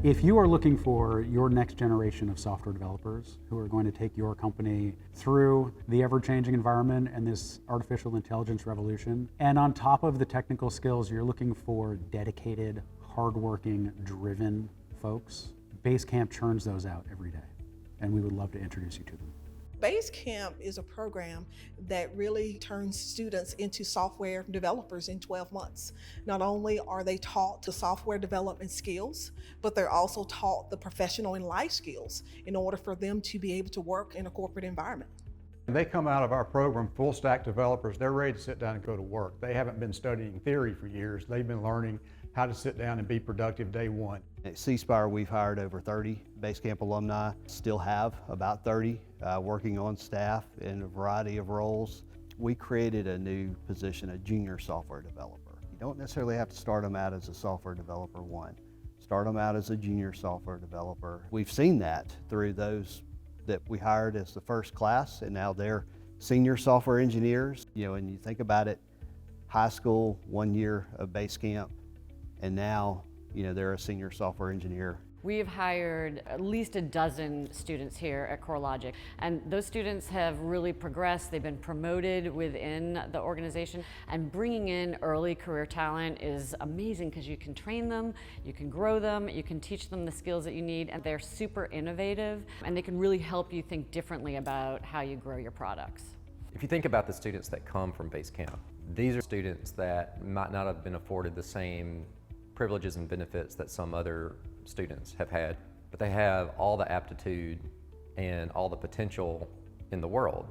If you are looking for your next generation of software developers who are going to take your company through the ever-changing environment and this artificial intelligence revolution, and on top of the technical skills, you're looking for dedicated, hardworking, driven folks, Basecamp churns those out every day, and we would love to introduce you to them. Basecamp is a program that really turns students into software developers in 12 months. Not only are they taught the software development skills, but they're also taught the professional and life skills in order for them to be able to work in a corporate environment. They come out of our program full stack developers. They're ready to sit down and go to work. They haven't been studying theory for years. They've been learning how to sit down and be productive day one. At C-Spire, we've hired over 30 Basecamp alumni, still have about 30 working on staff in a variety of roles. We created a new position, a junior software developer. You don't necessarily have to start them out as a software developer one. Start them out as a junior software developer. We've seen that through those that we hired as the first class, and now they're senior software engineers. You know, and you think about it, high school, 1 year of Basecamp, and now, you know, they're a senior software engineer. We've hired at least a dozen students here at CoreLogic, and those students have really progressed. They've been promoted within the organization, and bringing in early career talent is amazing because you can train them, you can grow them, you can teach them the skills that you need, and they're super innovative, and they can really help you think differently about how you grow your products. If you think about the students that come from Basecamp, these are students that might not have been afforded the same privileges and benefits that some other students have had, but they have all the aptitude and all the potential in the world.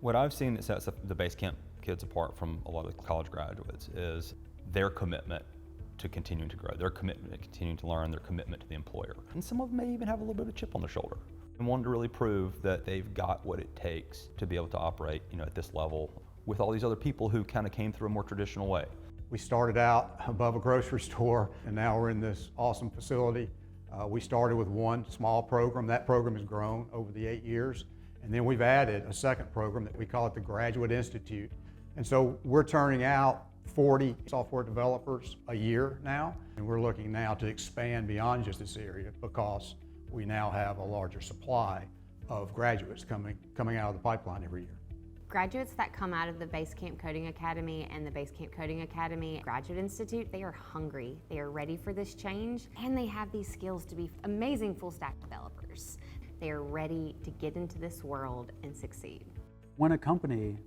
What I've seen that sets the Basecamp kids apart from a lot of the college graduates is their commitment to continuing to grow, their commitment to continuing to learn, their commitment to the employer. And some of them may even have a little bit of a chip on their shoulder and want to really prove that they've got what it takes to be able to operate, you know, at this level with all these other people who kind of came through a more traditional way. We started out above a grocery store, and now we're in this awesome facility. We started with one small program. That program has grown over the 8 years. And then we've added a second program that we call it the Graduate Institute. And so we're turning out 40 software developers a year now. And we're looking now to expand beyond just this area because we now have a larger supply of graduates coming out of the pipeline every year. Graduates that come out of the Basecamp Coding Academy and the Basecamp Coding Academy Graduate Institute, they are hungry, they are ready for this change, and they have these skills to be amazing full stack developers. They are ready to get into this world and succeed. When a company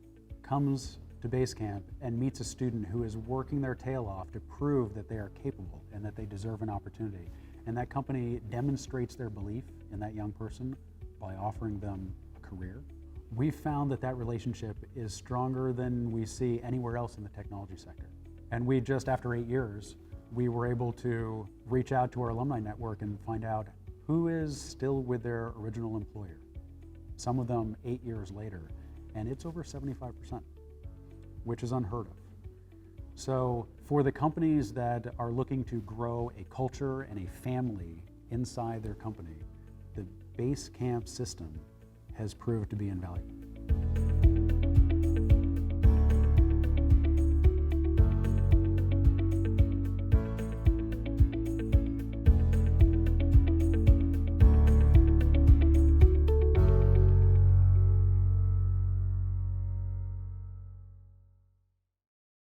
comes to Basecamp and meets a student who is working their tail off to prove that they are capable and that they deserve an opportunity, and that company demonstrates their belief in that young person by offering them a career, we found that that relationship is stronger than we see anywhere else in the technology sector. And we just, after 8 years, we were able to reach out to our alumni network and find out who is still with their original employer. Some of them 8 years later, and it's over 75%, which is unheard of. So for the companies that are looking to grow a culture and a family inside their company, the Basecamp system has proved to be invaluable.